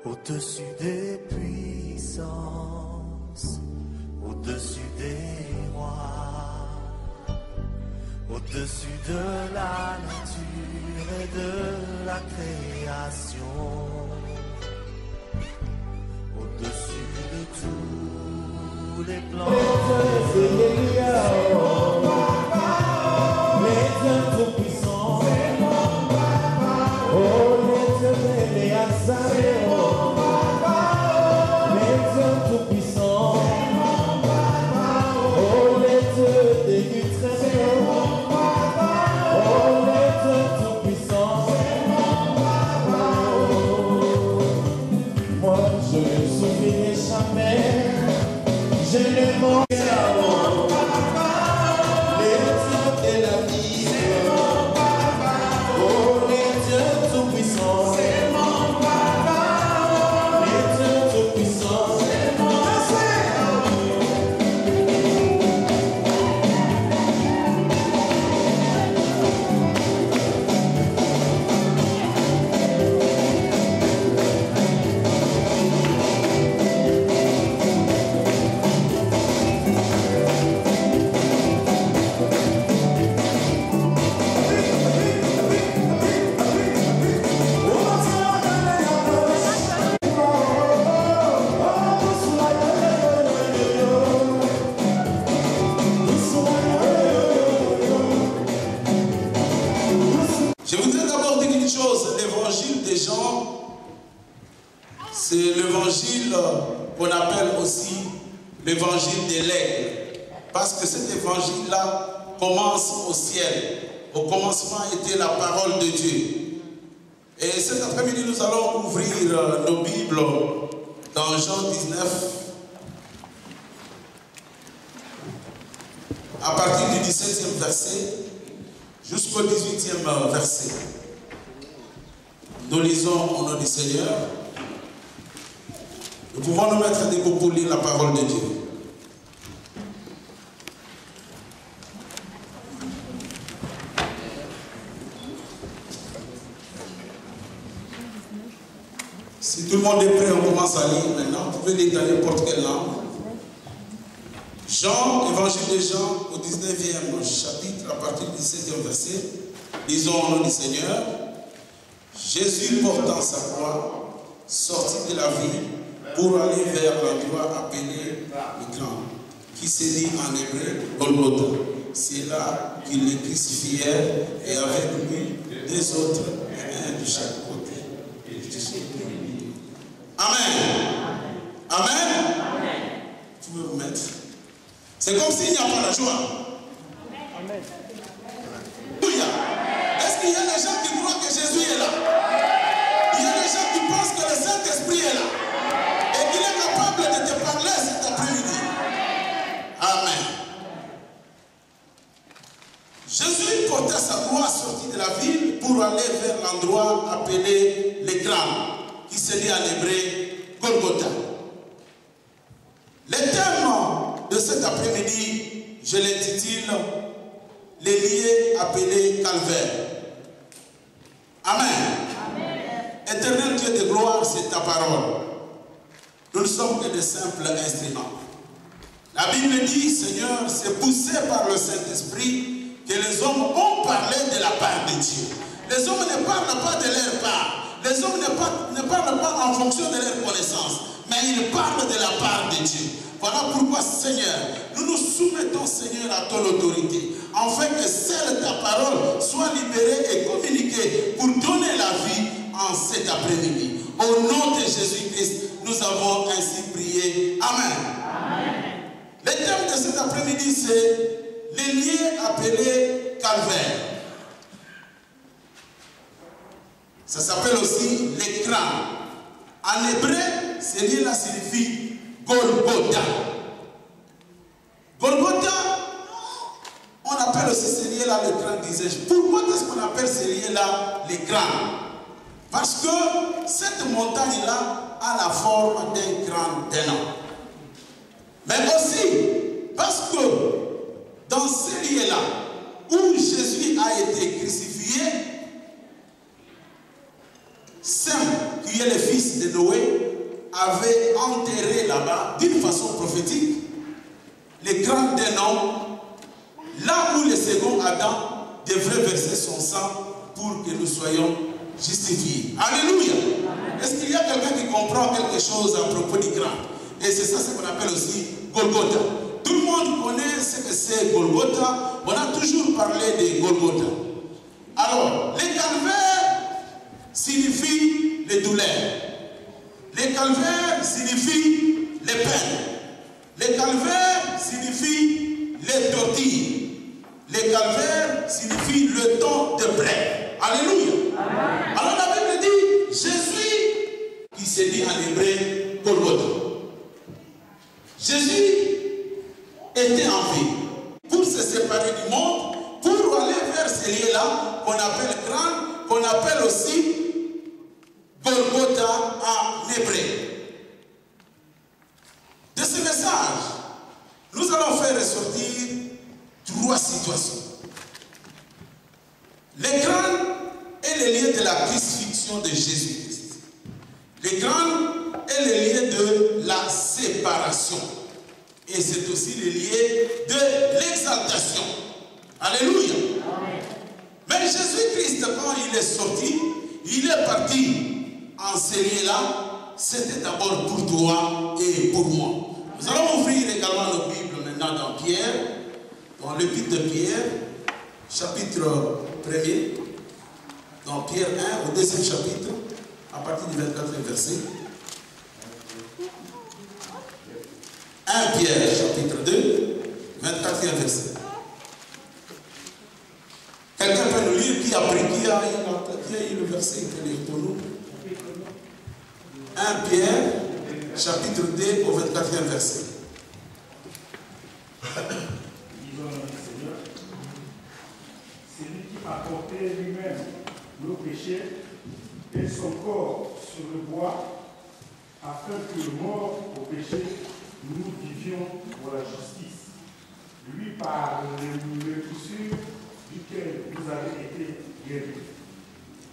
Au-dessus des puissances, au-dessus des rois, au-dessus de la nature et de la création, au-dessus de tous les plans. L'éternel tout-puissant, oh l'éternel est Azareo, l'éternel tout-puissant, oh l'éternel est Utremeo, oh l'éternel tout-puissant, moi je ne souffrirai jamais, je ne manquerai pas. Je voudrais d'abord dire une chose, l'évangile des Jean, c'est l'évangile qu'on appelle aussi l'évangile des legs. Parce que cet évangile-là commence au ciel. Au commencement était la parole de Dieu. Et cet après-midi, nous allons ouvrir nos Bibles dans Jean 19, à partir du 17e verset jusqu'au 18e verset. Nous lisons au nom du Seigneur. Nous pouvons nous mettre debout pour lire la parole de Dieu. Si tout le monde est prêt, on commence à lire maintenant. Vous pouvez lire dans n'importe quelle langue. Jean, évangile de Jean, au 19e chapitre, à partir du 17e verset. Lisons au nom du Seigneur. Jésus portant sa croix, sortit de la ville pour aller vers l'endroit appelé le Grand, qui se dit en hébreu Golgotha. C'est là qu'ils le crucifièrent et avec lui deux autres, un de chaque côté. Amen. Amen. Vous pouvez vous mettre. C'est comme s'il n'y a pas la joie. Amen. Est-ce qu'il y a des gens qui croient que Jésus est là? Il y a des gens qui pensent que le Saint-Esprit est là et qu'il est capable de te parler cet après-midi. Amen. Jésus portait sa croix sortie de la ville pour aller vers l'endroit appelé le Grand, qui se dit en hébreu Golgotha. Le thème de cet après-midi, je l'intitule les liés appelés calvaire. Amen. Amen. Éternel Dieu de gloire, c'est ta parole. Nous ne sommes que des simples instruments. La Bible dit, Seigneur, c'est poussé par le Saint-Esprit que les hommes ont parlé de la part de Dieu. Les hommes ne parlent pas de leur part. Les hommes ne parlent pas en fonction de leur connaissance, mais ils parlent de la part de Dieu. Voilà pourquoi, Seigneur, nous nous soumettons, Seigneur, à ton autorité, afin que seule ta parole soit libérée et communiquée pour donner la vie en cet après-midi. Au nom de Jésus-Christ, nous avons ainsi prié. Amen. Amen. Le thème de cet après-midi, c'est les liés appelés calvaire. Ça s'appelle aussi l'écran. En hébreu, ce lieu-là signifie Golgotha. Golgotha, on appelle aussi ce lieu-là l'écran, disais-je. Pourquoi est-ce qu'on appelle ce lieu-là l'écran? Parce que cette montagne-là a la forme d'un grand dénon. Mais aussi parce que dans ce lieu-là où Jésus a été crucifié, Saint, qui est le Fils de Noé avait enterré là-bas, d'une façon prophétique, les crânes d'un homme, là où le second Adam devrait verser son sang pour que nous soyons justifiés. Alléluia. Est-ce qu'il y a quelqu'un qui comprend quelque chose à propos du crâne? Et c'est ça ce qu'on appelle aussi Golgotha. Tout le monde connaît ce que c'est Golgotha. On a toujours parlé de Golgotha. Alors, les calvaires signifient les douleurs. Les calvaires signifient les peines. Les calvaires signifient les tortures. Les calvaires signifient le temps de prêt. Alléluia. Amen. Alors la Bible dit, Jésus, qui se dit en hébreu Golgotha. Jésus était en vie pour se séparer du monde, pour aller vers ce lieu-là qu'on appelle crâne, qu'on appelle aussi Golgotha en hébreu. De ce message, nous allons faire ressortir 3 situations. Les crânes est le lieu de la crucifixion de Jésus-Christ. Les crânes est le lieu de la séparation. Et c'est aussi le lieu de l'exaltation. Alléluia. Amen. Mais Jésus-Christ, quand il est sorti, il est parti en ce lieu-là. C'était d'abord pour toi et pour moi. Nous allons ouvrir également nos Bibles maintenant dans Pierre, dans l'épître de Pierre, chapitre 1er, dans Pierre 1, au 2e chapitre, à partir du 24e verset. 1 Pierre, chapitre 2, 24e verset. Quelqu'un peut nous lire qui a pris, qui a eu le verset pour nous? 1 Pierre, chapitre 2, au 24e verset. Disons notre Seigneur, celui qui a porté lui-même nos péchés et son corps sur le bois, afin que, mort au péché, nous vivions pour la justice. Lui, par le meurtrissure duquel vous avez été guéris.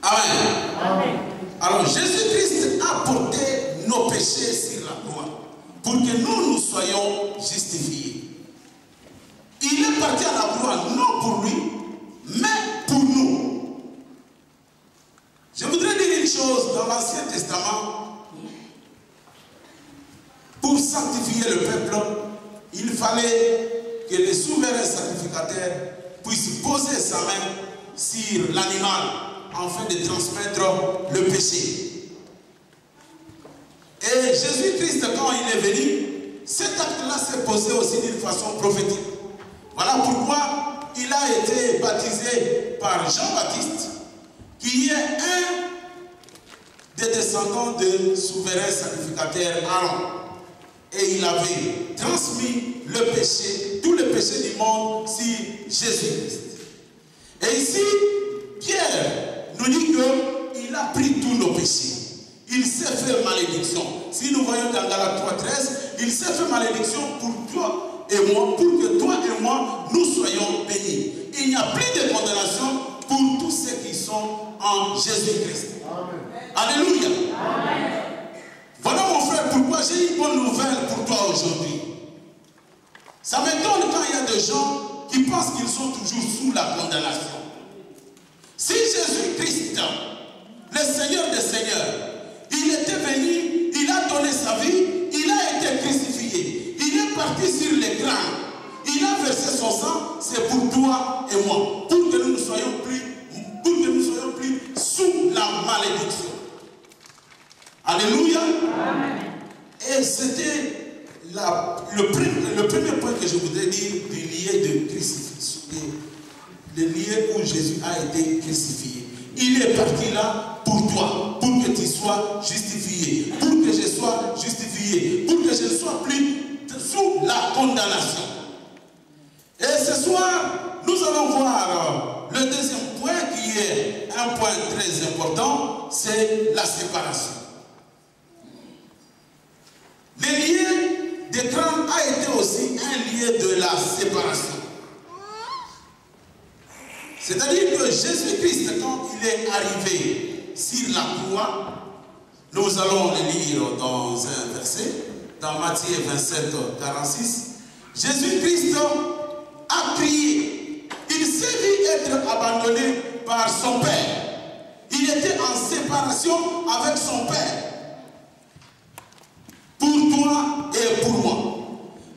Amen. Amen. Alors Jésus-Christ a porté nos péchés sur la croix pour que nous soyons justifiés. Il est parti à la croix non pour lui, mais pour nous. Je voudrais dire une chose dans l'Ancien Testament. Pour sanctifier le peuple, il fallait que le souverain sacrificateur puisse poser sa main sur l'animal afin de transmettre le péché. Et Jésus-Christ, quand il est venu, cet acte-là s'est posé aussi d'une façon prophétique. Voilà pourquoi il a été baptisé par Jean-Baptiste, qui est un des descendants du souverain sacrificateur Aaron. Et il avait transmis le péché, tout le péché du monde sur Jésus-Christ. Et ici, Pierre nous dit qu'il a pris tous nos péchés. Il s'est fait malédiction. Si nous voyons dans Galates 3:13, il s'est fait malédiction pour toi et moi, pour que toi et moi, nous soyons bénis. Il n'y a plus de condamnation pour tous ceux qui sont en Jésus-Christ. Alléluia. Amen. Voilà mon frère, pourquoi j'ai une bonne nouvelle pour toi aujourd'hui. Ça m'étonne quand il y a des gens qui pensent qu'ils sont toujours sous la condamnation. Si Jésus-Christ, le Seigneur des Seigneurs, il était venu, il a donné sa vie, il a été crucifié, il est parti sur les crânes, il a versé son sang, c'est pour toi et moi, pour que nous ne soyons plus sous la malédiction. Alléluia. Amen. Et c'était le premier point que je voudrais dire du lieu de crucifixion, le lieu où Jésus a été crucifié. Il est parti là pour toi, pour que tu sois justifié, pour que je sois justifié, pour que je ne sois plus sous la condamnation. Et ce soir, nous allons voir le deuxième point qui est un point très important, c'est la séparation. Le lieu de crâne a été aussi un lieu de la séparation. C'est-à-dire que Jésus-Christ, quand il est arrivé sur la croix, Nous allons les lire dans un verset, dans Matthieu 27, 46. Jésus-Christ a crié. Il s'est vu être abandonné par son Père. Il était en séparation avec son Père. Pour toi et pour moi.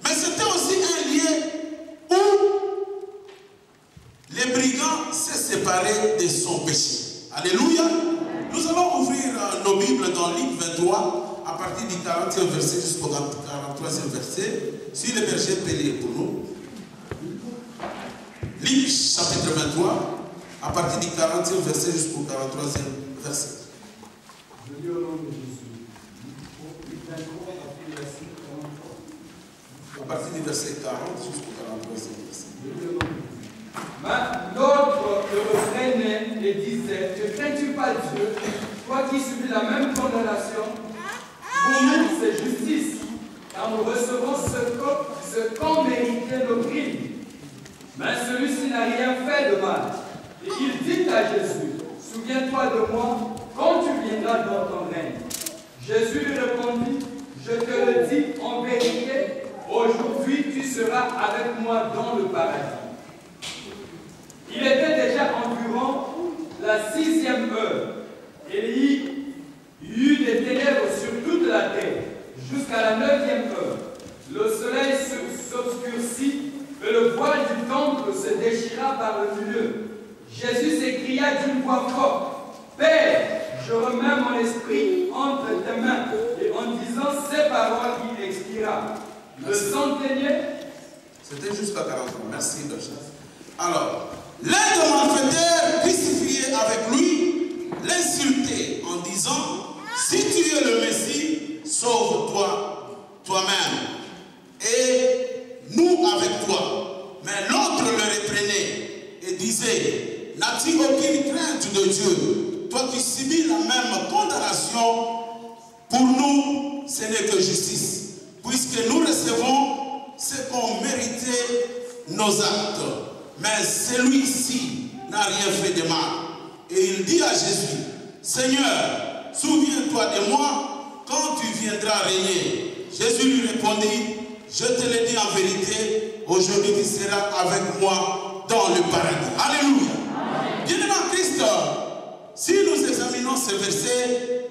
Mais c'était aussi un lieu où les brigands s'est séparés de son péché. Alléluia. Nous allons ouvrir nos Bibles dans Luc 23, à partir du 40e verset jusqu'au 43e verset. Si le berger peut lire pour nous. Luc chapitre 23, à partir du 40e verset jusqu'au 43e verset. Je lis au nom de Jésus. À partir du verset 40 jusqu'au 43e verset. L'autre le reprenait et disait, ne crains-tu pas Dieu, toi qui subis la même condamnation? Pour nous, c'est justice, car nous recevons ce qu'ont mérité nos crimes. Mais celui-ci n'a rien fait de mal. Et il dit à Jésus, souviens-toi de moi quand tu viendras dans ton règne. Jésus lui répondit, je te le dis en vérité, aujourd'hui tu seras avec moi dans le paradis. Il était déjà environ la 6e heure, et il y eut des ténèbres sur toute la terre, jusqu'à la 9e heure. Le soleil s'obscurcit, et le voile du temple se déchira par le milieu. Jésus s'écria d'une voix forte, Père, je remets mon esprit entre tes mains. Et en disant ces paroles, il expira. Le centenier. C'était jusqu'à 40 ans. Merci, le chef. Alors, l'un des malfaiteurs crucifié avec lui l'insultait en disant, si tu es le Messie, sauve-toi toi-même et nous avec toi. Mais l'autre le reprenait et disait, n'as-tu aucune crainte de Dieu? Toi qui subis la même condamnation, pour nous, ce n'est que justice, puisque nous recevons ce qu'ont mérité nos actes. Mais celui-ci n'a rien fait de mal. Et il dit à Jésus, Seigneur, souviens-toi de moi quand tu viendras régner. Jésus lui répondit, je te le dis en vérité, aujourd'hui tu seras avec moi dans le paradis. Alléluia. Bien-aimé en Christ, si nous examinons ce verset,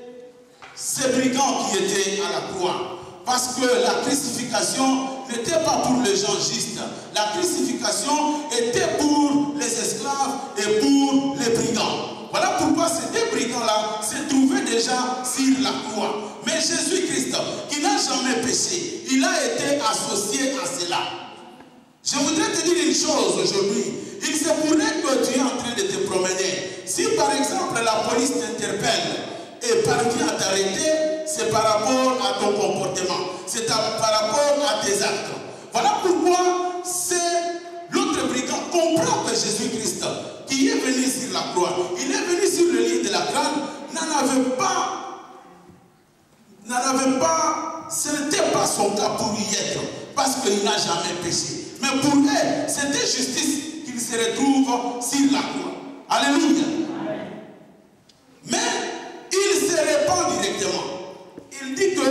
ces brigands qui étaient à la croix, parce que la crucifixion n'était pas pour les gens justes. La crucifixion était pour les esclaves et pour les brigands. Voilà pourquoi ces deux brigands-là se trouvaient déjà sur la croix. Mais Jésus-Christ, qui n'a jamais péché, il a été associé à cela. Je voudrais te dire une chose aujourd'hui. Il se pourrait que tu es en train de te promener. Si par exemple la police t'interpelle et parvient à t'arrêter, c'est par rapport à ton comportement, c'est par rapport à tes actes. Voilà pourquoi l'autre brigand comprend que Jésus-Christ, qui est venu sur la croix, il est venu sur le lit de la crâne, ce n'était pas son cas pour y être, parce qu'il n'a jamais péché. Mais pour eux, c'était justice qu'il se retrouve sur la croix. Alléluia. Mais il se répand directement. Il dit que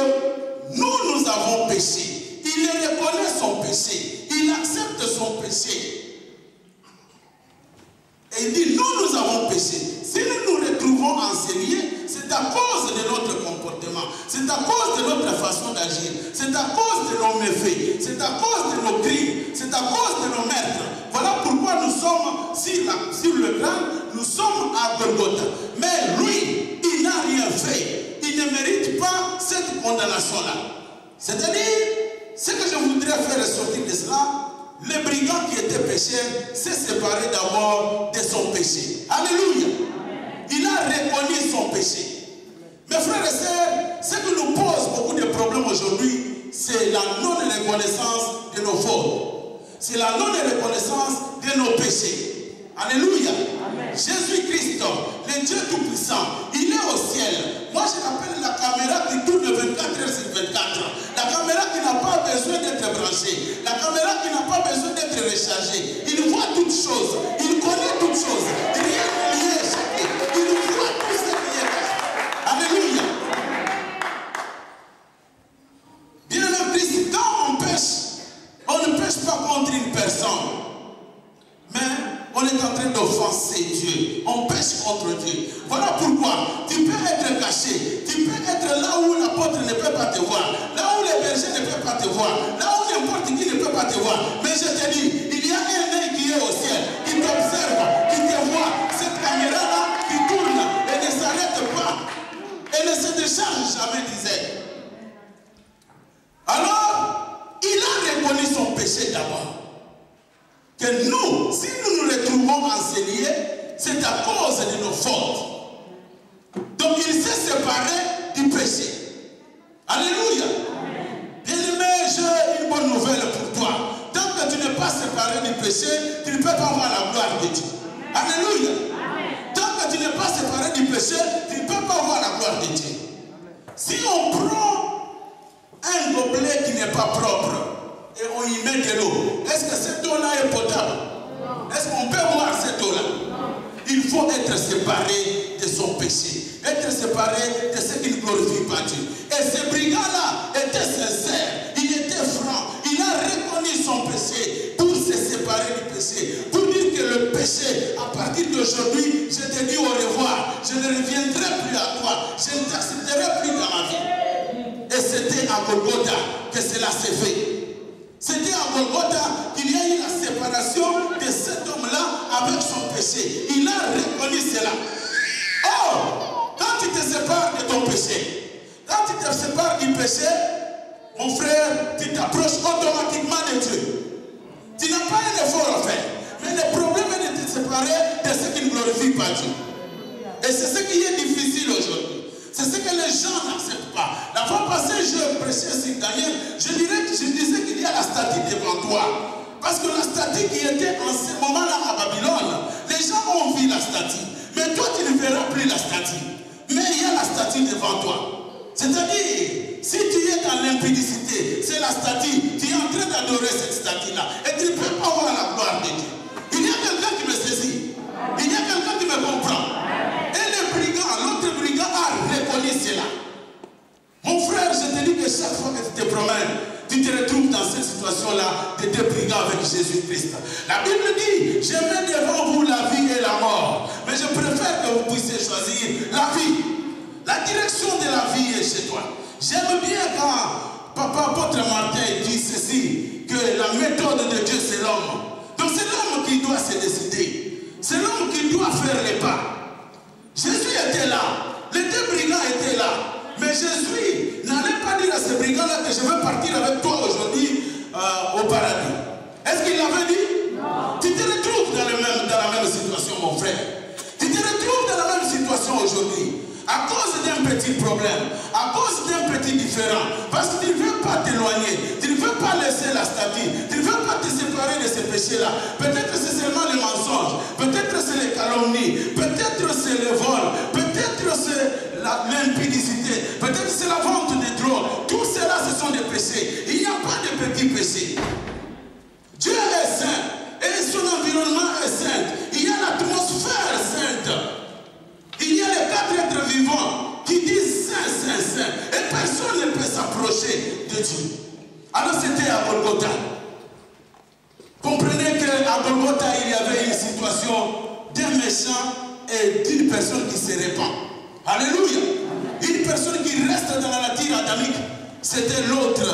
nous avons péché. Il reconnaît son péché. Il accepte son péché. Et il dit, nous avons péché. Si nous nous retrouvons en ces lieux, c'est à cause de notre comportement. C'est à cause de notre façon d'agir. C'est à cause de nos méfaits. C'est à cause de nos crimes. C'est à cause de nos meurtres. Voilà pourquoi nous sommes sur le crâne, nous sommes à Golgotha. Mais lui, il n'a rien fait. Il ne mérite pas cette condamnation-là. C'est-à-dire, ce que je voudrais faire ressortir de cela, le brigand qui était pécheur s'est séparé d'abord de son péché. Alléluia. Il a reconnu son péché. Mes frères et sœurs, ce qui nous pose beaucoup de problèmes aujourd'hui, c'est la non-reconnaissance de nos fautes. C'est la non-reconnaissance de nos péchés. Alléluia. Jésus-Christ, le Dieu Tout-Puissant, il est au ciel. Moi, je l'appelle la caméra qui tourne 24 heures sur 24. La caméra qui n'a pas besoin d'être branchée. La caméra qui n'a pas besoin d'être rechargée. Il voit toutes choses. Il connaît toutes choses. Rien ne lui est échappé. Il voit tout ce qui est caché. Alléluia. on est en train d'offenser Dieu. On pêche contre Dieu. Voilà pourquoi tu peux être caché. Tu peux être là où l'apôtre ne peut pas te voir. Là où les bergers ne peuvent pas te voir. Là où n'importe qui ne peut pas te voir. Mais je te dis, il y a un œil qui est au ciel, qui t'observe, qui te voit. Cette caméra-là qui tourne et ne s'arrête pas. Et ne se décharge jamais, disait. Alors, il a reconnu son péché d'abord. Que nous, si nous nous retrouvons enseignés, c'est à cause de nos fautes. Donc il s'est séparé du péché. Alléluia. Bien-aimé, j'ai une bonne nouvelle pour toi. Tant que tu n'es pas séparé du péché, tu ne peux pas voir la gloire de Dieu. Alléluia. Tant que tu n'es pas séparé du péché, tu ne peux pas voir la gloire de Dieu. Si on prend un gobelet qui n'est pas propre et on y met de l'eau, est-ce que cette eau-là est potable? Est-ce qu'on peut boire cette eau-là? Il faut être séparé de son péché, être séparé de ce qui ne glorifie pas Dieu. Et ce brigand-là était sincère, il était franc, il a reconnu son péché pour se séparer du péché, pour dire que le péché, à partir d'aujourd'hui, je te dis au revoir, je ne reviendrai plus à toi, je ne t'accepterai plus dans ma vie. Et c'était à Golgotha que cela s'est fait. C'était à Golgotha qu'il y a eu la séparation de cet homme-là avec son péché. Il a reconnu cela. Or, quand tu te sépares de ton péché, quand tu te sépares du péché, mon frère, tu t'approches automatiquement de Dieu. Tu n'as pas un effort à faire. Mais le problème est de te séparer de ce qui ne glorifie pas Dieu. Et c'est ce qui est difficile aujourd'hui. C'est ce que les gens n'acceptent pas. La fois passée, je prêchais sur Daniel. Je disais qu'il y a la statue devant toi. Parce que la statue qui était en ce moment-là à Babylone, les gens ont vu la statue. Mais toi, tu ne verras plus la statue. Mais il y a la statue devant toi. C'est-à-dire, si tu es dans l'impudicité, c'est la statue. Tu es en train d'adorer cette statue-là. Et tu ne peux pas voir la gloire de Dieu. Il y a quelqu'un qui me saisit. Il y a quelqu'un qui me comprend. Et le brigand, l'autre brigand a reconnu cela. Mon frère, je te dis que chaque fois que tu te promènes, tu te retrouves dans cette situation-là de deux brigands avec Jésus-Christ. La Bible dit, je mets devant vous la vie et la mort. Mais je préfère que vous puissiez choisir la vie. La direction de la vie est chez toi. J'aime bien quand Papa Apôtre Martin dit ceci, que la méthode de Dieu c'est l'homme. Donc c'est l'homme qui doit se décider. C'est l'homme qui doit faire les pas. Jésus était là, les deux brigands étaient là, mais Jésus n'allait pas dire à ces brigands-là que je veux partir avec toi aujourd'hui au paradis. Est-ce qu'il l'avait dit? Non. Tu te retrouves dans la même situation, mon frère. Tu te retrouves dans la même situation aujourd'hui. À cause d'un petit problème, à cause d'un petit différend, parce que tu ne veux pas t'éloigner, tu ne veux pas laisser la statue, tu ne veux pas te séparer de ces péchés-là. Peut-être c'est seulement les mensonges, peut-être c'est les calomnies, peut-être c'est le vol, peut-être c'est l'impudicité, peut-être c'est la vente de drogue. Tout cela, ce sont des péchés. Il n'y a pas de petits péchés. Dieu est saint et son environnement est saint. Il y a l'atmosphère sainte. Il y a les quatre êtres vivants qui disent Saint, Saint, Saint. Et personne ne peut s'approcher de Dieu. Alors c'était à Golgotha. Comprenez qu'à Golgotha, il y avait une situation d'un méchant et d'une personne qui se répand. Alléluia. Une personne qui reste dans la nature adamique. C'était l'autre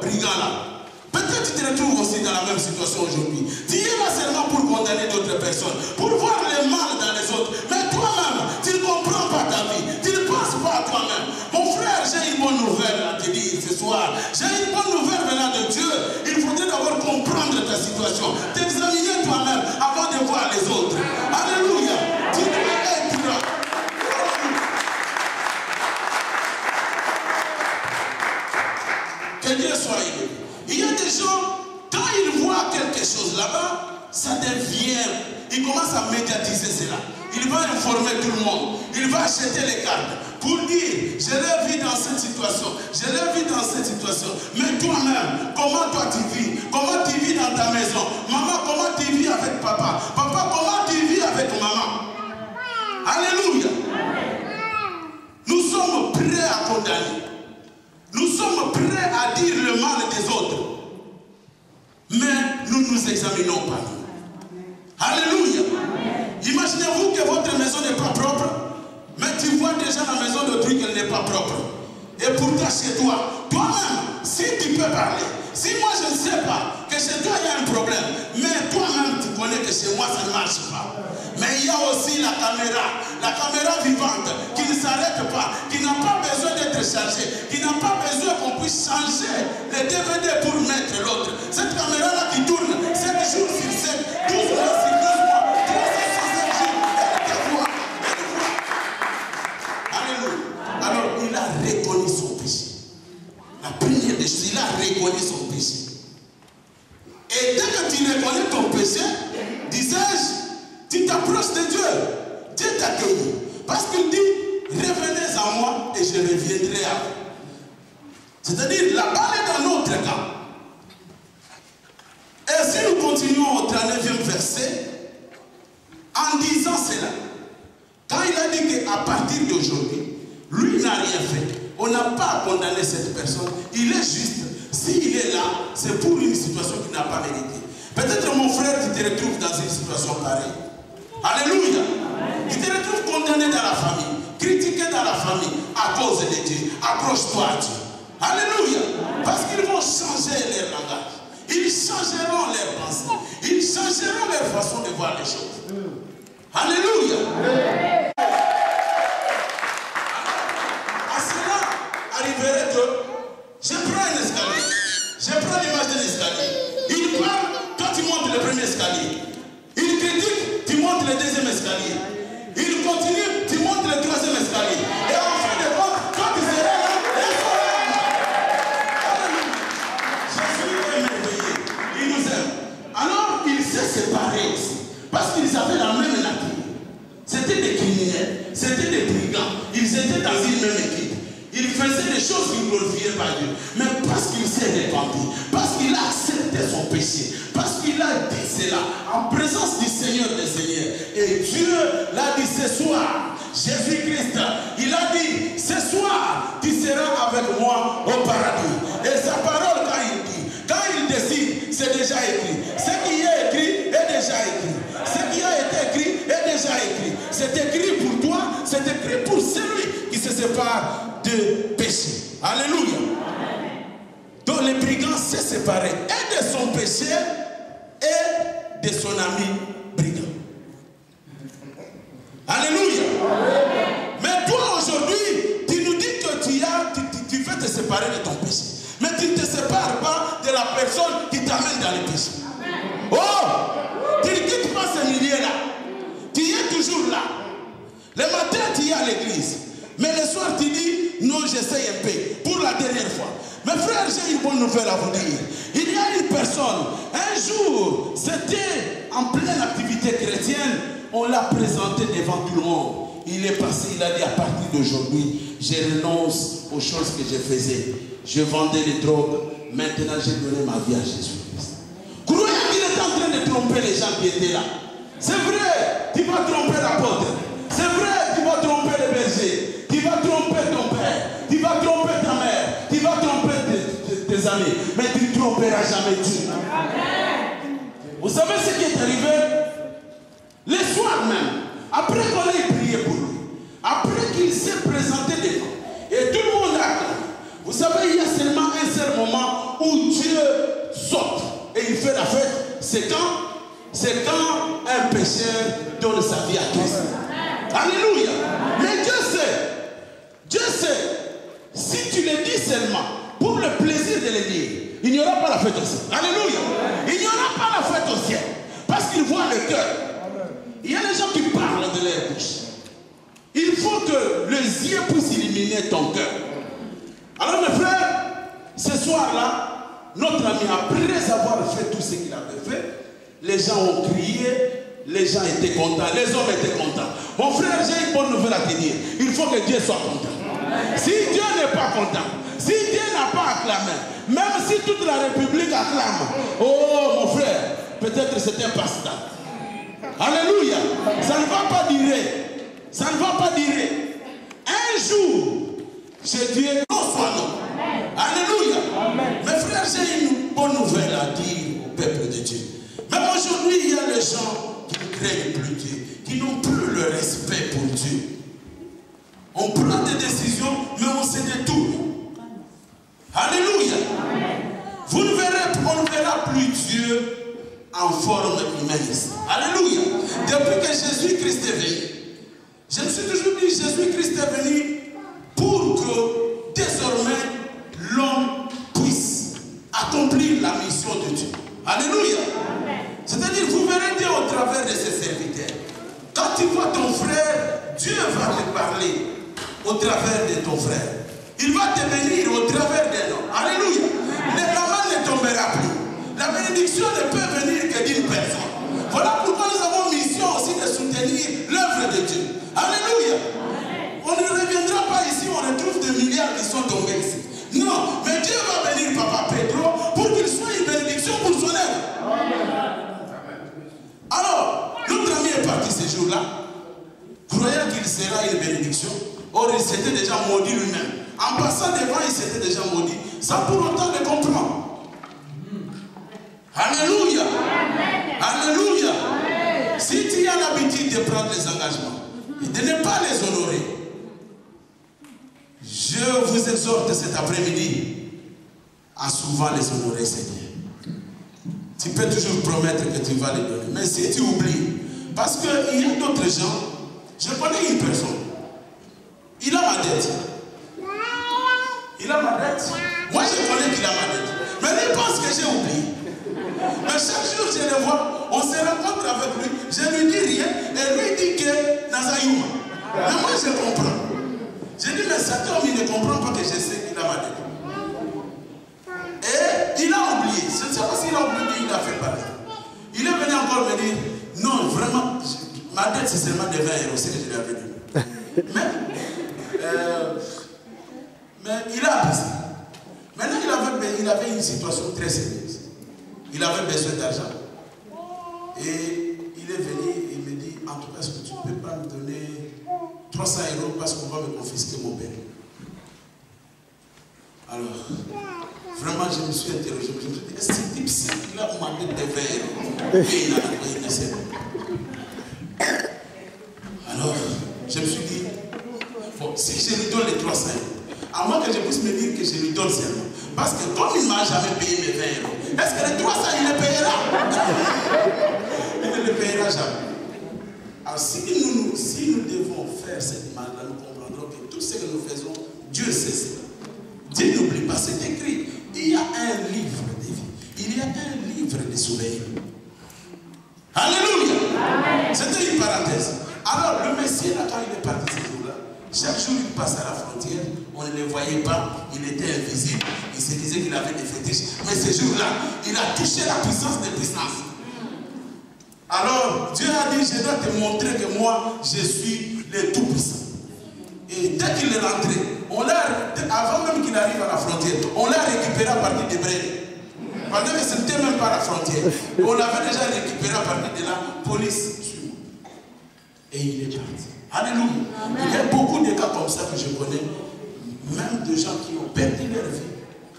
brigand là. Peut-être tu te retrouves aussi dans la même situation aujourd'hui. Tu es là seulement pour condamner d'autres personnes, pour voir le mal dans les autres. Mais toi-même, tu ne comprends pas ta vie. Tu ne penses pas à toi-même. Mon frère, j'ai une bonne nouvelle à te dire ce soir. J'ai une bonne nouvelle venant de Dieu. Il faudrait d'abord comprendre ta situation. T'examiner toi-même avant de voir les autres. Alléluia. Tu dois être... Que Dieu soit aidé. Il y a des gens, quand ils voient quelque chose là-bas, ça devient, ils commencent à médiatiser cela. Il va informer tout le monde. Il va acheter les cartes pour dire, je l'ai vu dans cette situation, je l'ai vu dans cette situation. Mais toi-même, comment toi tu vis? Comment tu vis dans ta maison? Maman, comment tu vis avec papa? Papa, comment tu vis avec maman? Alléluia. Nous sommes prêts à condamner. Nous sommes prêts à dire le mal des autres. Mais nous ne nous examinons pas. Alléluia. Imaginez-vous que votre maison n'est pas propre, mais tu vois déjà la maison d'autrui qu'elle n'est pas propre. Et pourtant chez toi, toi-même, si tu peux parler, si moi je ne sais pas que chez toi il y a un problème, mais toi-même tu connais que chez moi ça ne marche pas. Mais il y a aussi la caméra vivante qui ne s'arrête pas, qui n'a pas besoin d'être chargée, qui n'a pas besoin qu'on puisse changer les DVD pour mettre l'autre. Cette caméra-là qui tourne 7 jours sur 7, 12 mois sur 12 mois, 365 jours, elle te voit. Alléluia. Alors il a reconnu son péché. La première des choses, il a reconnu son péché. Et dès que tu reconnais ton péché, disais-je, tu t'approches de Dieu. Dieu t'accueille. Parce qu'il dit, revenez à moi et je reviendrai à vous. C'est-à-dire, la balle est dans notre camp. Et si nous continuons au 39e verset, en disant cela, quand il a dit qu'à partir d'aujourd'hui, lui n'a rien fait, on n'a pas condamné cette personne, il est juste. S'il est là, c'est pour une situation qu'il n'a pas méritée. Peut-être mon frère, tu te retrouves dans une situation pareille. Alléluia. Tu te retrouves condamné dans la famille, critiqué dans la famille à cause de Dieu. Accroche-toi à Dieu. Alléluia. Parce qu'ils vont changer leur langage. Ils changeront leurs pensées. Ils changeront leur façon de voir les choses. Alléluia. À cela arriverait que je prends un escalier. Je prends l'image d'un escalier. Il parle, toi tu montes le premier escalier. Il critique, tu montes le deuxième escalier. Il continue, tu montes le troisième escalier. Et en fin de compte, toi tu seras là, Jésus est merveilleux. Il nous aime. Alors, il s'est séparé aussi. Parce qu'ils avaient la même nature. C'était des criminels, c'était des brigands. Ils étaient dans une même équipe. Il faisait des choses qui ne glorifiaient pas Dieu. Mais parce qu'il s'est repenti, parce qu'il a accepté son péché, parce qu'il a dit cela en présence du Seigneur des Seigneurs. Et Dieu l'a dit ce soir, Jésus-Christ, il a dit ce soir, tu seras avec moi au paradis. Et sa parole, quand il décide, c'est déjà écrit. Ce qui est écrit est déjà écrit. Ce qui a été écrit est déjà écrit. C'est écrit pour toi, c'est écrit pour celui qui se sépare de péché. Alléluia. Donc le brigand s'est séparé et de son péché et de son ami brigand. Alléluia. Mais toi aujourd'hui, tu nous dis que tu veux te séparer de ton péché. Mais tu ne te sépares pas de la personne qui t'amène dans le péché. Oh, tu ne quittes pas ce milieu-là. Tu es toujours là. Le matin, tu es à l'église. Mais le soir, tu dis, non, j'essaye un peu. Pour la dernière fois. Mes frères, j'ai une bonne nouvelle à vous dire. Il y a une personne, un jour, c'était en pleine activité chrétienne, on l'a présenté devant tout le monde. Il est passé, il a dit, à partir d'aujourd'hui, je renonce aux choses que je faisais. Je vendais les drogues, maintenant j'ai donné ma vie à Jésus-Christ. Croyez qu'il est en train de tromper les gens qui étaient là. C'est vrai, tu vas tromper l'apôtre. C'est vrai, tu vas tromper le berger. Tu vas tromper ton père. Tu vas tromper ta mère. Tu vas tromper tes amis. Mais tu ne tromperas jamais Dieu. Vous savez ce qui est arrivé? Le soir même, après qu'on ait prié pour lui, après qu'il s'est présenté devant, et tout le monde a cru. Vous savez, il y a seulement un seul moment où Dieu saute et il fait la fête. C'est quand un pécheur donne sa vie à Christ. Alléluia. Mais Dieu sait, si tu le dis seulement pour le plaisir de le dire, il n'y aura pas la fête au ciel. Alléluia. Il n'y aura pas la fête au ciel. Parce qu'il voit le cœur. Il y a des gens qui parlent de leur bouche. Il faut que les yeux puissent illuminer ton cœur. Alors mes frères, ce soir-là, notre ami, après avoir fait tout ce qu'il avait fait, les gens ont crié, les gens étaient contents, les hommes étaient contents. Mon frère, j'ai une bonne nouvelle à te dire. Il faut que Dieu soit content. Si Dieu n'est pas content, si Dieu n'a pas acclamé, même si toute la République acclame, oh mon frère, peut-être c'est un passe-temps. Alléluia. Ça ne va pas durer. Ça ne va pas durer. Un jour, chez Dieu, non soit non. Alléluia. Mes frères, j'ai une bonne nouvelle à dire au peuple de Dieu. Même aujourd'hui, il y a les gens craignent plus Dieu, qui n'ont plus le respect pour Dieu. On prend des décisions, mais on se détourne. Alléluia. On ne verra plus Dieu en forme humaine. Alléluia. Depuis que Jésus-Christ est venu, je me suis toujours dit, Jésus-Christ est venu pour que désormais l'homme puisse accomplir la mission de Dieu. Alléluia. C'est-à-dire, vous verrez Dieu au travers de ses serviteurs. Quand tu vois ton frère, Dieu va te parler au travers de ton frère. Il va te bénir au travers d'un homme. Alléluia. La main ne tombera plus. La bénédiction ne peut venir que d'une personne. Voilà pourquoi nous avons mission aussi de soutenir l'œuvre de Dieu. Alléluia. On ne reviendra pas ici, on retrouve des milliards qui sont tombés ici. Non, mais Dieu va bénir Papa Pedro pour qu'il soit une bénédiction pour son œuvre. Alors, notre ami est parti ce jour-là, croyant qu'il sera une bénédiction. Or, il s'était déjà maudit lui-même. En passant devant, il s'était déjà maudit, sans pour autant le comprendre. Alléluia. Alléluia. Si tu as l'habitude de prendre les engagements et de ne pas les honorer, je vous exhorte cet après-midi à souvent les honorer, Seigneur. Tu peux toujours promettre que tu vas les donner. Mais si tu oublies, parce qu'il y a d'autres gens, je connais une personne, il a ma dette. Il a ma dette. Moi je connais qu'il a ma dette. Mais il pense que j'ai oublié. Mais chaque jour je le vois, on se rencontre avec lui, je ne lui dis rien, et lui dit que Nazayouma. Mais moi je comprends. Je dis, mais cet homme il ne comprend pas que je sais qu'il a ma dette. Et il a oublié. Je ne sais pas s'il a oublié, il a fait pareil. Il est venu encore me dire, non, vraiment, ma dette c'est seulement de 20 €, c'est que je lui avais dit. Mais il a abusé. Maintenant, il avait une situation très sérieuse. Il avait besoin d'argent. Et il est venu et me dit, en tout cas, est-ce que tu ne peux pas me donner 300 € parce qu'on va me confisquer mon père. Alors, vraiment, je me suis interrogé. Je me suis dit, est-ce que ce type, c'est qu'il a demandé de 20 €? Et il ne sait pas. Alors, je me suis dit, bon, si je lui donne les 300 €, à moins que je puisse me dire que je lui donne seulement. Parce que comme il ne m'a jamais payé mes 20 €, est-ce que les 300 €, il les payera? Il ne les payera jamais. Alors si nous devons faire cette demande-là, nous comprendrons que tout ce que nous faisons, Dieu sait cela. Dieu n'oublie pas, c'est écrit. Il y a un livre de vie. Il y a un livre de soleil. Alléluia. C'était une parenthèse. Alors le Messie, là, quand il est parti ce jour-là, chaque jour il passait à la frontière, on ne le voyait pas, il était invisible, il se disait qu'il avait des fétiches. Mais ce jour-là, il a touché la puissance des puissances. Alors Dieu a dit, je dois te montrer que moi, je suis le Tout-Puissant. Et dès qu'il est rentré, avant même qu'il arrive à la frontière, on l'a récupéré à partir de Brême. Pendant que ce n'était même pas la frontière. On l'avait déjà récupéré à partir de la police. Et il est parti. Alléluia. Il y a beaucoup de cas comme ça que je connais, même de gens qui ont perdu leur vie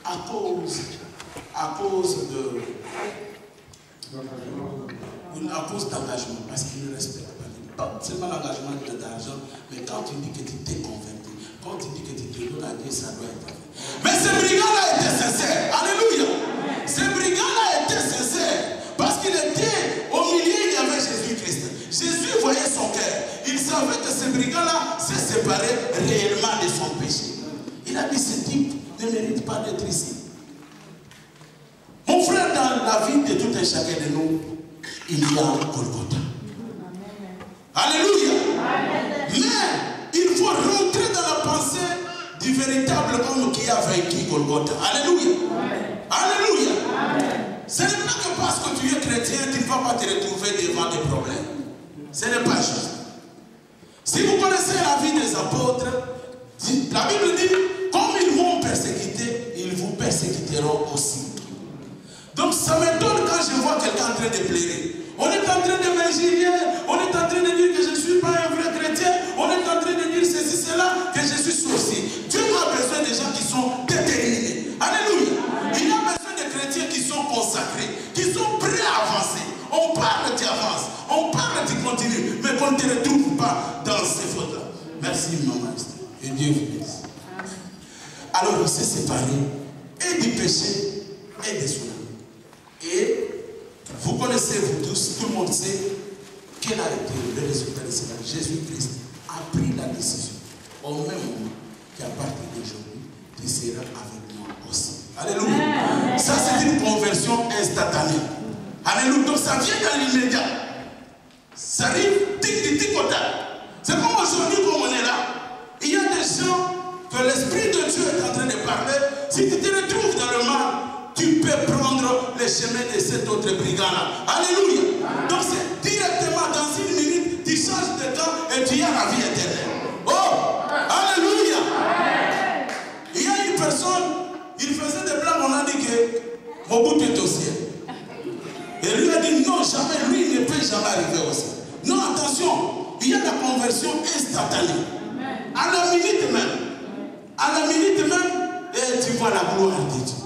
à cause d'engagement, parce qu'ils ne respectent pas. Pas seulement l'engagement d'argent, mais quand tu dis que tu t'es convaincu, quand tu dis que tu te donnes à Dieu, ça doit être. Mais ce brigand-là était sincère. Alléluia. Ce brigand-là était sincère. Parce qu'il était au milieu, il y avait Jésus-Christ. Jésus voyait son cœur. Il savait que ce brigand-là s'est séparé réellement de son péché. Il a dit, ce type ne mérite pas d'être ici. Mon frère, dans la vie de tout un chacun de nous, il y a Golgotha. Alléluia. Mais il faut rentrer dans la pensée du véritable homme qui a vaincu Golgotha. Alléluia. Alléluia. Ce n'est pas que parce que tu es chrétien, tu ne vas pas te retrouver devant des problèmes. Ce n'est pas juste. Si vous connaissez la vie des apôtres, la Bible dit, comme ils m'ont persécuté, ils vous persécuteront aussi. Donc ça m'étonne quand je vois quelqu'un en train de pleurer. On est en train de m'injurier, on est en train de dire que je ne suis pas un vrai chrétien, on est en train de dire ceci, cela, que je suis sorcier. Dieu a besoin de gens qui sont déterminés. Alléluia. Il a besoin de chrétiens qui sont consacrés, qui sont prêts à avancer. On parle, tu avances. On parle, tu continues, mais qu'on ne te retrouve pas dans ces fautes-là. Merci, maman. Et Dieu vous bénisse. Alors, il s'est séparé et du péché et de son ami. Et vous connaissez, vous tous, tout le monde sait quel a été le résultat de cela. Jésus-Christ a pris la décision au même moment qu'à partir d'aujourd'hui, tu seras avec moi aussi. Alléluia. Ça, c'est une conversion instantanée. Alléluia. Donc, ça vient dans l'immédiat. Ça arrive tic au tac. C'est comme aujourd'hui, comme on est là. Il y a des gens que l'Esprit de Dieu est en train de parler. Si tu te retrouves dans le mal, tu peux prendre le chemin de cet autre brigand-là. Alléluia. Donc, c'est directement dans une minute, tu changes de temps et tu as la vie éternelle. Oh! Alléluia. Il y a une personne, il faisait des blagues, on a dit que Mobutu est au ciel. Et lui a dit non, jamais, lui il ne peut jamais arriver au ciel. Non, attention, il y a la conversion instantanée. À la minute même. À la minute même, et tu vois la gloire de Dieu.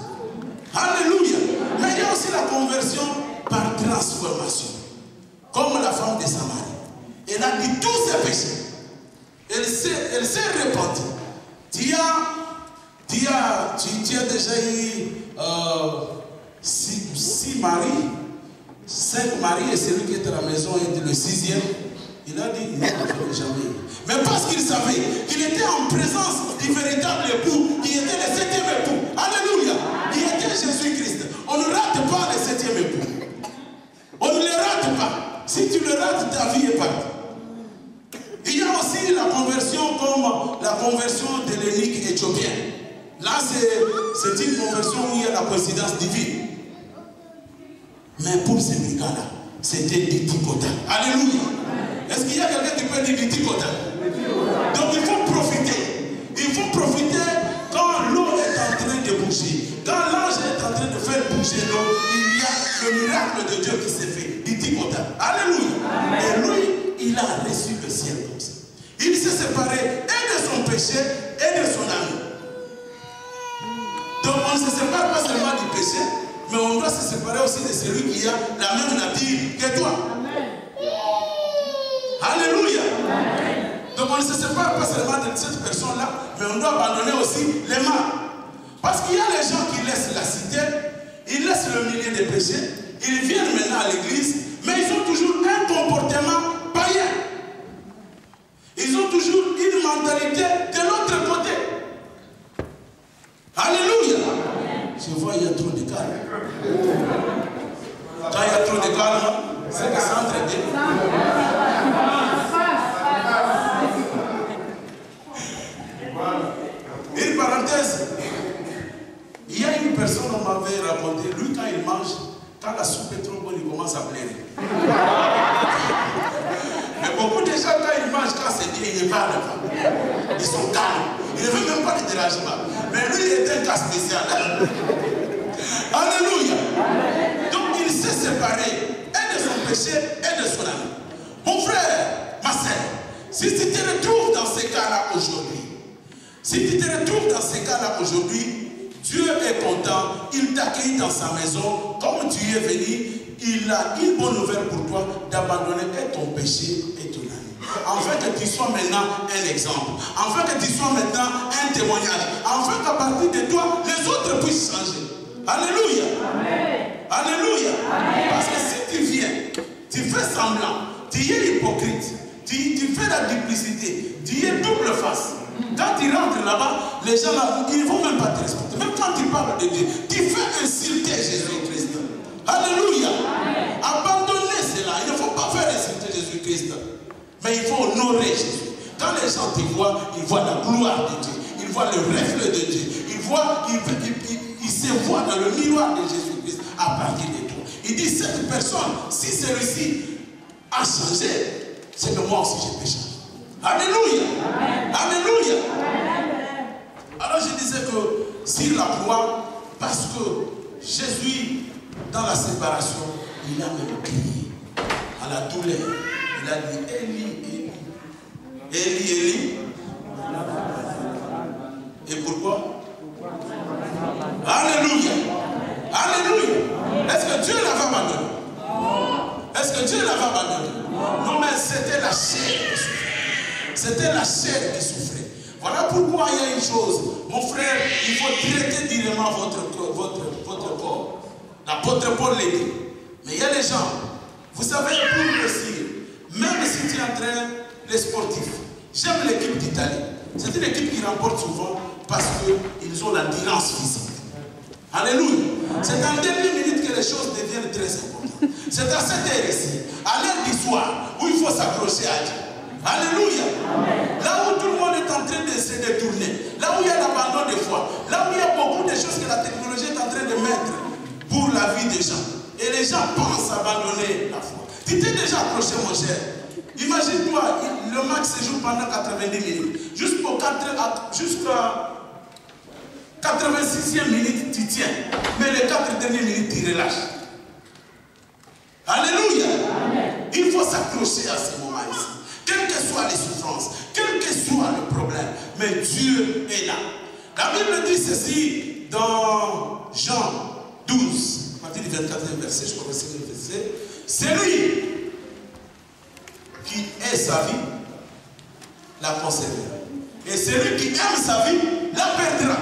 Alléluia. Mais il y a aussi la conversion par transformation. Comme la femme de Samarie. Elle a dit tous ses péchés. Elle s'est répandue. Tu as déjà eu 6 maris, 5 maris, et celui qui était à la maison était le 6e. Il a dit non, je n'ai jamais eu. Mais parce qu'il savait qu'il était en présence du véritable époux, qui était le 7e époux. Alléluia. Qui était Jésus-Christ. On ne rate pas le 7e époux. On ne le rate pas. Si tu le rates, ta vie est partie. Il y a aussi la conversion comme la conversion de l'eunuque éthiopien. Là, c'est une conversion où il y a la coïncidence divine. Mais pour ces gars-là, c'était du ticota. Alléluia. Est-ce qu'il y a quelqu'un qui peut dire du ticota? Donc il faut profiter. Il faut profiter quand l'eau est en train de bouger. Quand l'ange est en train de faire bouger l'eau, il y a le miracle de Dieu qui s'est fait. Du ticota. Alléluia. Et lui, il a reçu le ciel comme ça. Il s'est séparé et de son péché et de son ami. Donc on ne se sépare pas seulement du péché, mais on doit se séparer aussi de celui qui a la même nature que toi. Alléluia. Donc on ne se sépare pas seulement de cette personne-là, mais on doit abandonner aussi les mal. Parce qu'il y a les gens qui laissent la cité, ils laissent le milieu des péchés, ils viennent maintenant à l'église, mais ils ont toujours un comportement païen. Ils ont toujours une mentalité de l'autre côté. Alléluia. Je vois, il y a trop de calme. Quand il y a trop de calme, c'est que ça entre deux. Une parenthèse. Il y a une personne, on m'avait raconté, lui quand il mange, quand la soupe est trop bonne, il commence à pleurer. Mais beaucoup de gens, quand ils mangent, quand c'est bien, ils ne parlent pas. Ils sont calmes. Ils ne veulent même pas de dérangement. Mais lui, il est un cas spécial. Alléluia. Donc, il s'est séparé et de son péché et de son ami. Mon frère, ma sœur, si tu te retrouves dans ces cas-là aujourd'hui, Dieu est content, il t'accueille dans sa maison, comme tu es venu, il a une bonne nouvelle pour toi d'abandonner ton péché et ton ami. Afin que tu sois maintenant un exemple, afin que tu sois maintenant un témoignage, afin qu'à partir de toi, les autres puissent changer. Alléluia. Amen. Alléluia. Amen. Parce que si tu viens, tu fais semblant, tu es hypocrite, tu fais la duplicité, tu es double face. Quand tu rentres là-bas, les gens là, ils ne vont même pas te respecter. Même quand tu parles de Dieu, tu fais insulter Jésus-Christ. Alléluia. Amen. Abandonnez cela. Il ne faut pas faire insulter Jésus-Christ. Mais il faut honorer Jésus. Quand les gens te voient, ils voient la gloire de Dieu. Ils voient le reflet de Dieu. Ils se voient dans le miroir de Jésus-Christ à partir de toi. Il dit, cette personne, si celui-ci a changé, c'est que moi aussi j'ai péché. Alléluia. Amen. Alléluia. Amen. Alors je disais que sur la croix, parce que Jésus, dans la séparation, il a même crié à la douleur. Il a dit, Élie, Élie, Élie, Élie. Et pourquoi? Alléluia. Alléluia. Est-ce que Dieu l'avait abandonné? Est-ce que Dieu l'avait abandonné? Non, mais c'était la chair qui souffrait. C'était la chair qui souffrait. Voilà pourquoi il y a une chose. Mon frère, il faut traiter directement votre corps. L'apôtre Paul l'a dit. Mais il y a des gens, vous savez, pour réussir, même si tu entraînes les sportifs, j'aime l'équipe d'Italie. C'est une équipe qui remporte souvent parce qu'ils ont l'endurance physique. Alléluia. C'est en dernière minute que les choses deviennent très importantes. C'est à cette heure ici, à l'heure du soir, où il faut s'accrocher à Dieu. Alléluia. Là où tout le monde est en train de se détourner, là où il y a l'abandon de foi, là où il y a beaucoup de choses que la technologie est en train de mettre pour la vie des gens. Et les gens pensent abandonner la foi. Tu t'es déjà accroché, mon cher. Imagine-toi, le match se joue pendant 90 minutes. Jusqu'à 86e minute, tu tiens. Mais les 4 dernières minutes, tu relâches. Alléluia. Amen. Il faut s'accrocher à ce moment ici. Quelles que soient les souffrances, quel que soit le problème, mais Dieu est là. La Bible dit ceci dans Jean 12, à partir du 24e verset, je crois que c'est le verset. C'est lui qui est sa vie, la conservera. Et celui qui aime sa vie, la perdra.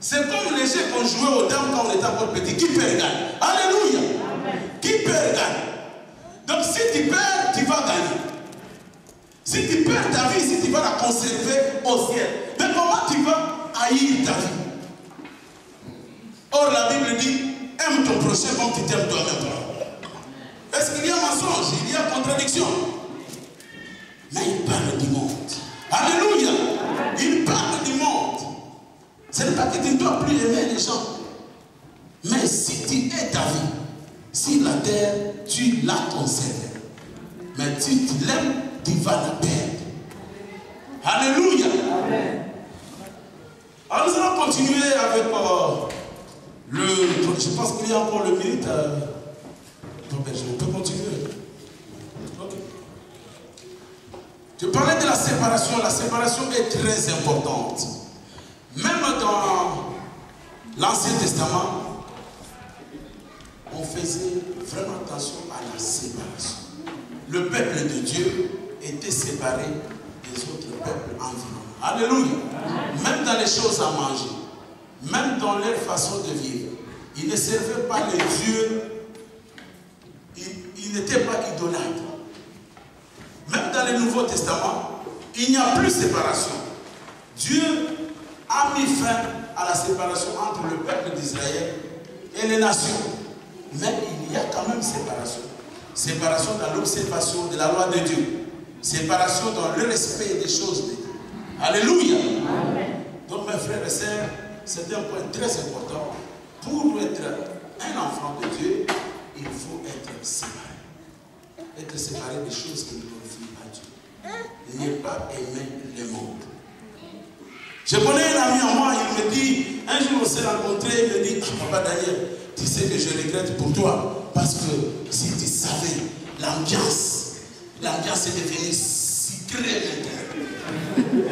C'est comme les jeux qu'on jouait aux dames quand on était encore petit. Qui perd gagne. Alléluia. Amen. Qui perd gagne. Donc si tu perds, tu vas gagner. Si tu perds ta vie, si tu vas la conserver au ciel. Mais comment tu vas haïr ta vie? Or la Bible dit, aime ton prochain comme tu t'aimes toi-même. Est-ce qu'il y a mensonge? Il y a contradiction. Mais il parle du monde. Alléluia. Il parle du monde. Ce n'est pas que tu ne dois plus aimer les gens. Mais si tu es ta vie, si la terre, tu la conserves. Mais si tu l'aimes, tu vas la perdre. Alléluia. Amen. Alors nous allons continuer avec je pense qu'il y a encore le minute. Je peux continuer. Okay. Je parlais de la séparation. La séparation est très importante. Même dans l'Ancien Testament, on faisait vraiment attention à la séparation. Le peuple de Dieu était séparé des autres peuples environnants. Alléluia. Même dans les choses à manger, même dans leur façon de vivre, ils ne servaient pas les dieux, ils n'étaient pas idolâtres. Même dans le Nouveau Testament, il n'y a plus de séparation. Dieu a mis fin à la séparation entre le peuple d'Israël et les nations. Mais il y a quand même séparation. Séparation dans l'observation de la loi de Dieu. Séparation dans le respect des choses de Dieu. Alléluia. Amen. Donc mes frères et sœurs, c'est un point très important. Pour être un enfant de Dieu, il faut être séparé. Être séparé des choses qui glorifient à Dieu. Ne pas aimer le monde. Je connais un ami à moi, il me dit, un jour on s'est rencontrés, il me dit, Papa Daniel, tu sais que je regrette pour toi, parce que si tu savais, l'ambiance est devenue sucrée maintenant.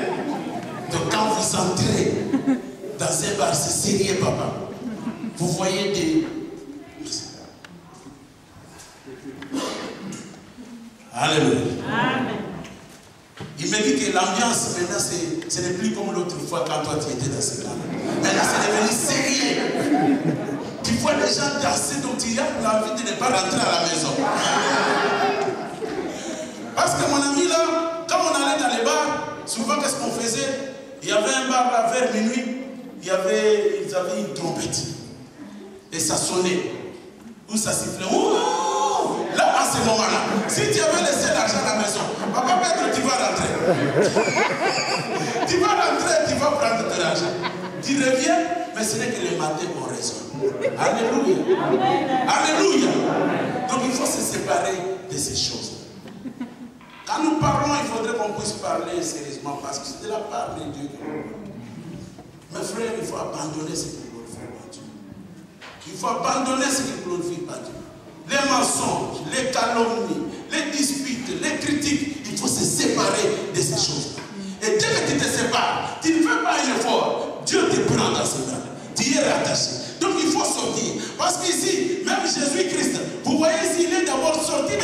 Donc quand vous entrez dans un bar, c'est sérieux, papa. Vous voyez des... Alléluia. Amen. Il me dit que l'ambiance maintenant, ce n'est plus comme l'autre fois quand toi tu étais dans ce cas. Maintenant c'est devenu sérieux. Tu vois les gens danser, donc tu as l'envie de ne pas rentrer à la maison. Parce que mon ami là, quand on allait dans les bars, souvent qu'est-ce qu'on faisait? Il y avait un bar là, vers minuit, ils avaient une trompette. Et ça sonnait. Ou ça sifflait. Oh! Là, à ce moment-là, si tu avais laissé l'argent à la maison, papa Pedro, tu vas rentrer. Tu vas rentrer, tu vas prendre ton argent. Tu reviens, mais ce n'est que le matin qu'on raisonne. Alléluia. Alléluia. Donc il faut se séparer de ces choses. Quand nous parlons, il faudrait qu'on puisse parler sérieusement parce que c'est de la part de Dieu. Mes frères, il faut abandonner ce qui ne glorifie pas Dieu. Il faut abandonner ce qui ne glorifie pas Dieu. Les mensonges, les calomnies, les disputes, les critiques, il faut se séparer de ces choses-là. Et dès que tu te sépares, tu ne fais pas un effort, Dieu te prend dans ses bras. Tu es rattaché. Donc il faut sortir. Parce qu'ici, même Jésus-Christ, vous voyez ici, il est d'abord sorti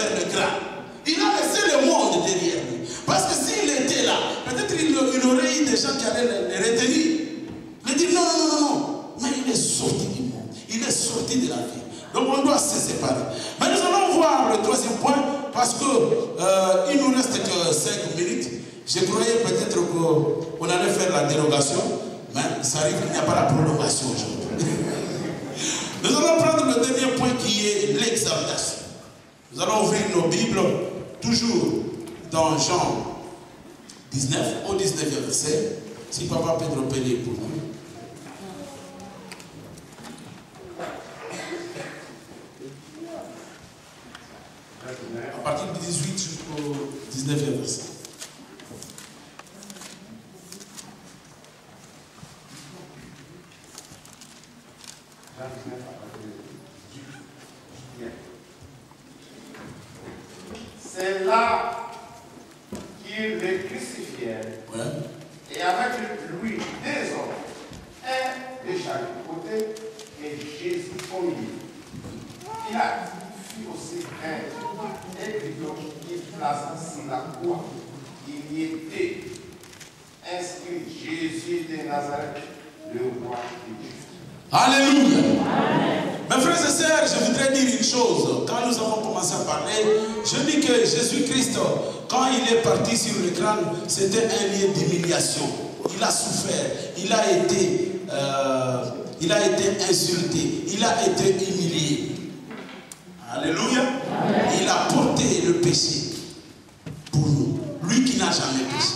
vers le crâne. Il a laissé le monde derrière lui. Parce que s'il était là, peut-être il aurait eu des gens qui allaient le retenir. Il dit non, non, non, non. Mais il est sorti du monde. Il est sorti de la vie. Donc on doit se séparer. Mais nous allons voir le troisième point, parce qu'il nous reste que 5 minutes. Je croyais peut-être qu'on allait faire la dérogation, mais ça arrive qu'il n'y a pas la prolongation aujourd'hui. Nous allons prendre le dernier point qui est l'exaltation. Nous allons ouvrir nos Bibles, toujours dans Jean 19, au 19e verset. Si Papa Pedro peut lire pour nous. À partir du 18 jusqu'au 19e verset. C'est là qu'ils le crucifièrent, et avec lui des hommes, un de chaque côté et Jésus au milieu. Pilate fit aussi un écriteau qui plaça sur la croix. Il y était inscrit Jésus de Nazareth, le roi de Dieu. Alléluia. Mes frères et sœurs, je voudrais dire une chose. Quand nous avons commencé à parler, je dis que Jésus-Christ, quand il est parti sur le crâne, c'était un lieu d'humiliation. Il a souffert, il a été insulté, il a été humilié. Alléluia. Il a porté le péché pour nous. Lui qui n'a jamais péché.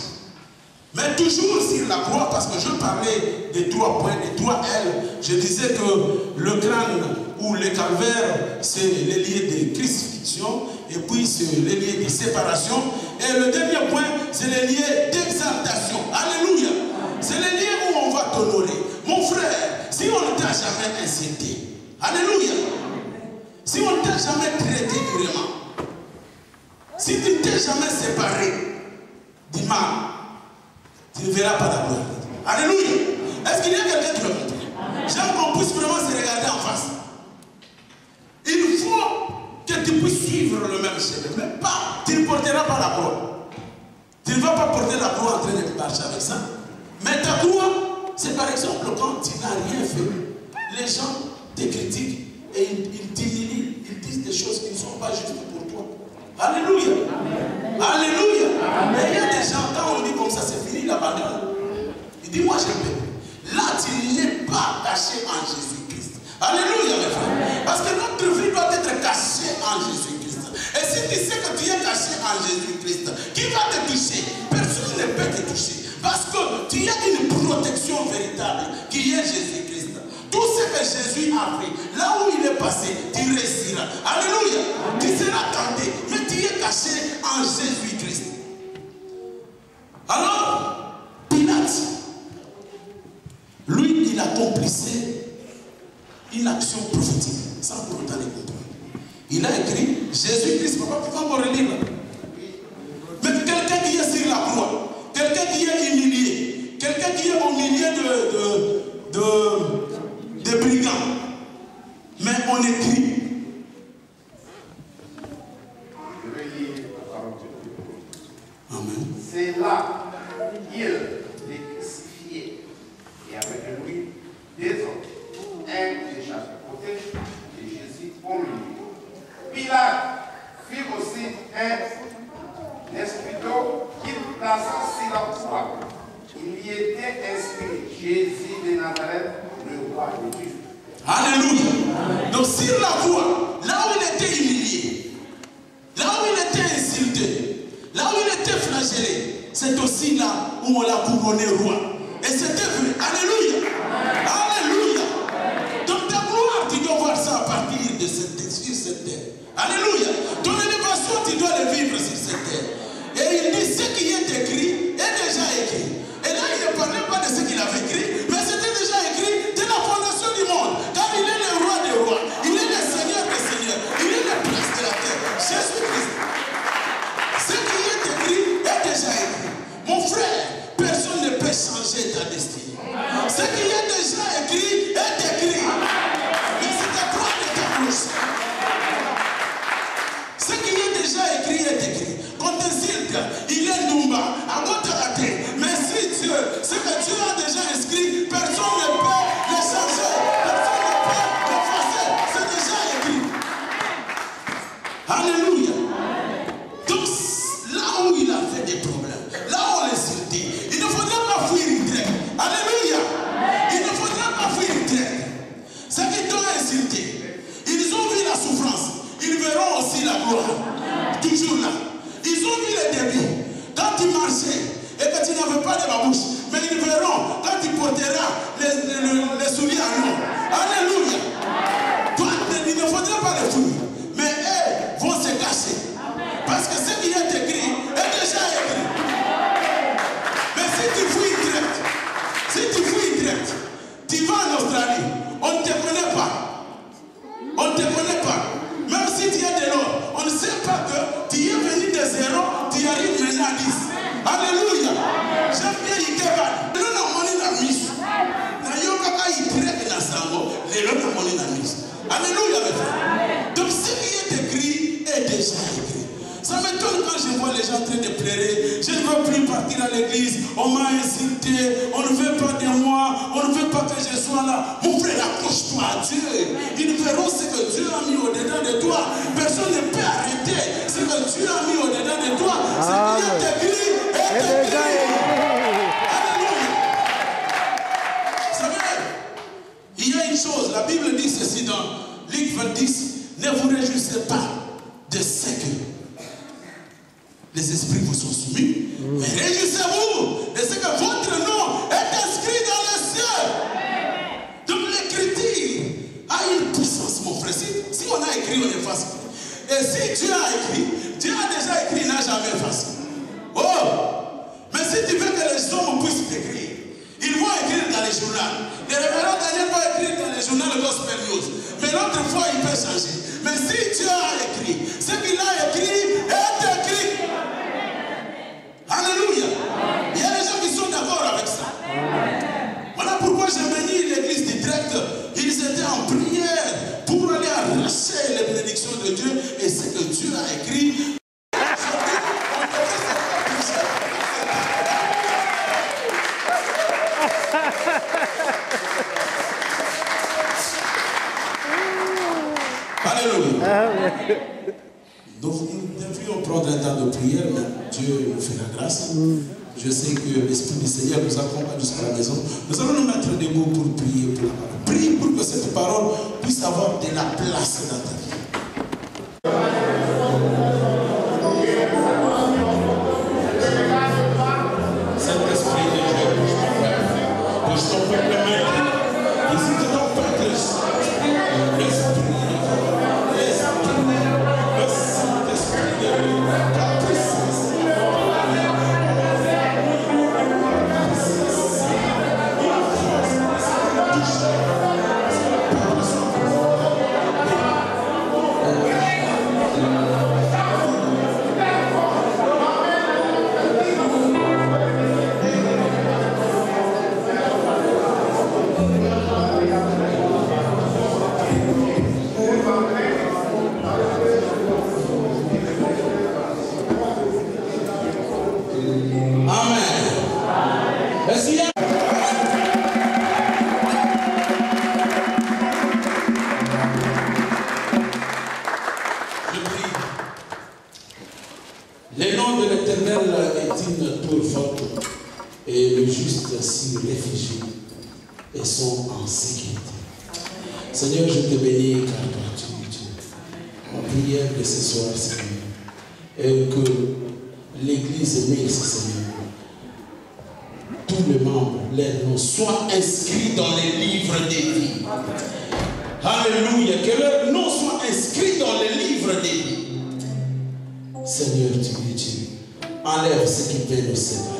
Mais toujours sur la croix, parce que je parlais des 3 points, des 3 L, je disais que le crâne ou le calvaire, c'est les lieux de crucifixion, et puis c'est les lieux de séparation, et le dernier point, c'est les lieux d'exaltation. Alléluia. C'est les lieux où on va t'honorer. Mon frère, si on ne t'a jamais insulté, alléluia, si on ne t'a jamais traité durement, si tu ne t'es jamais séparé du mal, tu ne verras pas la gloire. Alléluia. Est-ce qu'il y a quelqu'un qui me comprend? J'aime qu'on puisse vraiment se regarder en face. Il faut que tu puisses suivre le même chemin. Mais pas, tu ne porteras pas la croix. Tu ne vas pas porter la croix en train de marcher avec ça. Mais ta croix, c'est par exemple quand tu n'as rien fait. Les gens te critiquent et ils t'humilient. Ils disent des choses qui ne sont pas justes pour toi. Alléluia. Alléluia. Mais il y a des gens, quand on dit comme ça, c'est fini, ils abandonnent. Il dit, moi je peux. Là, tu n'es pas caché en Jésus-Christ. Alléluia, mes frères. Parce que notre vie doit être cachée en Jésus-Christ. Et si tu sais que tu es caché en Jésus-Christ, qui va te toucher? Personne ne peut te toucher. Parce que tu as une protection véritable qui est Jésus-Christ. Tout ce que Jésus a fait, là où il est passé, tu réussiras. Alléluia. Tu seras tenté, mais tu es caché en Jésus-Christ. Alors, Pilate, lui, il accomplissait une action prophétique, sans pour autant les comprendre. Il a écrit, Jésus-Christ, papa, tu vas me relire là. Mais quelqu'un qui est sur la croix, quelqu'un qui est humilié, quelqu'un qui est au milieu de brigands. Mais on écrit. Je vais lire la parole de Dieu. Amen. C'est là qu'il les crucifiait, et avec lui des hommes, un de chaque côté, et Jésus au milieu. Pilate fit aussi un escriteau qu'il plaça sur la croix. Il y était inscrit Jésus de Nazareth, le roi de Dieu. Alléluia. Donc sur la croix, là où il était humilié, là où il était insulté, là où il était flagellé, c'est aussi là où on l'a couronné roi. Et c'était vrai. Alléluia. Alléluia. Donc ta gloire, tu dois voir ça à partir de sur cette terre. Alléluia. Ton élévation, tu dois le vivre sur cette terre. Et il dit, ce qui est écrit est déjà écrit. Et là, il ne parlait pas de ce qu'il avait écrit, mais c'était déjà écrit de la fondation du monde. Car il est le roi des rois, il est le Seigneur des seigneurs, il est le prince de la terre, Jésus-Christ. Ce qui est écrit est déjà écrit. Mon frère, personne ne peut changer ta destinée. Ce qui est déjà écrit est écrit. Mais c'est à toi de t'approcher. Ce qui est déjà Mais si Dieu, ce que Dieu a déjà inscrit, personne ne peut le changer. Personne ne peut l'effacer. C'est déjà écrit. Alléluia. Donc, là où il a fait des problèmes, là où on les insulté, il ne faudrait pas fuir direct. Alléluia. Il ne faudrait pas fuir direct. Ceux qui t'ont insulté, ils ont vu la souffrance. Ils verront aussi la gloire. Toujours là. Ils ont vu le début. Quand tu marchais et que tu n'avais pas de la bouche, mais ils verront quand tu porteras les souliers à nous. Alléluia. Toi, il ne faudrait pas les fuir. Mais eux vont se cacher. Parce que ce qui est écrit est déjà écrit. Mais si tu fuis direct, tu vas en Australie, on ne te connaît pas. On ne te connaît pas. Même si tu es de l'or, on ne sait pas que tu es venu de 0, tu arrives maintenant à 10. Alléluia. J'aime bien Ikeba. Le nom monnaie la mise. N'ayokaka itrek na sango. Le nom monnaie la mise. Alléluia mes frères. Donc ce qui est écrit est déjà écrit. Ça m'étonne quand je vois les gens en train de pleurer. Je ne veux plus partir à l'église. On m'a insulté. On ne veut pas de moi. On ne veut pas que je sois là. Mon frère, accroche-toi à Dieu. Ils verront ce que Dieu a mis au-dedans de toi. Personne ne peut arrêter ce que Dieu a mis au-dedans de toi. Ce qui est écrit est écrit. Alléluia. Vous savez, il y a une chose. La Bible dit ceci dans Luc 20:10. Ne vous réjouissez pas de ce que les esprits vous sont soumis, mais réjouissez-vous de ce que votre nom est inscrit dans les cieux. Donc l'écriture a une puissance, mon frère. Si on a écrit, on efface. Et si Dieu a écrit, Dieu a déjà écrit, il n'a jamais effacé. Oh! Mais si tu veux que les hommes puissent t'écrire, ils vont écrire dans les journaux. Le révérend Daniel va écrire dans les journaux le Gospel News. Mais l'autre fois, il peut changer. Mais si Dieu a écrit, ce qu'il a écrit est écrit. Alléluia. Il y a des gens qui sont d'accord avec ça. Voilà pourquoi j'ai béni l'église du direct. Ils étaient en prière pour aller arracher les bénédictions de Dieu et ce que Dieu a écrit. Alléluia. Donc nous devions prendre un temps de prière, mais Dieu nous fait la grâce. Je sais que l'Esprit du Seigneur nous accompagne jusqu'à la maison. Nous allons nous mettre debout pour prier pour la parole. Prie pour que cette parole puisse avoir de la place dans ta vie. Saint-Esprit de Dieu, bouge ton peuple maître. Visite ton peuple. L'Esprit. Le nom de l'Éternel est une tour forte et le juste s'y réfugie et sont en sécurité. Seigneur, je te bénis car toi tu es Dieu. Ma prière de ce soir, Seigneur, est que l'Église mixte, Seigneur, tous les membres, leurs noms soient inscrits dans les livres des vies. Alléluia, que leurs noms soient inscrits dans les livres des vies. Seigneur, tu es Dieu. Enlève ce qui peut nous séparer.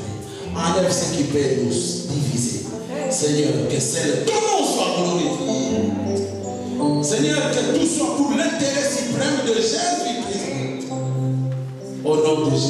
Enlève ce qui peut nous diviser. Seigneur, que ton nom soit glorifié. Seigneur, que tout soit pour l'intérêt suprême de Jésus-Christ. Au nom de Jésus.